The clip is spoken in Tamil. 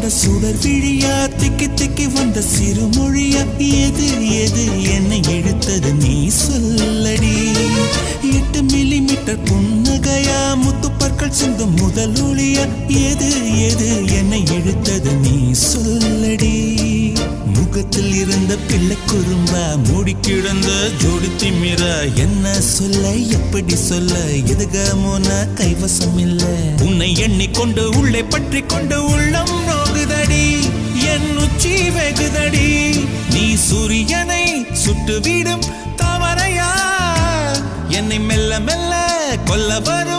கொண்ட சுடர் விழியா திக்கி திக்கி வந்த சிறுமொழியா எது எது என்னை இழுத்தது நீ சொல்லடி 8 மில்லிமீட்டர் புன்னகையா முத்துப்பற்கள் சிந்தும் முதல் ஒளியா எது எது என்னை இழுத்தது நீ சொல்லடி முகத்தில் இருந்த பிள்ளை குறும்பா மூடி கிடந்த ஜோடி திமிரா என்ன சொல்ல எப்படி சொல்ல எதுகமோனா கைவசம் இல்ல உன்னை எண்ணிக்கொண்டு உள்ளே பற்றி கொண்டு உள்ளம் நோகுதடி என் உச்சி வெகுதடி நீ சூரியனை சுட்டுவிடும் தாமரையா என்னை மெல்ல மெல்ல கொல்ல வரும்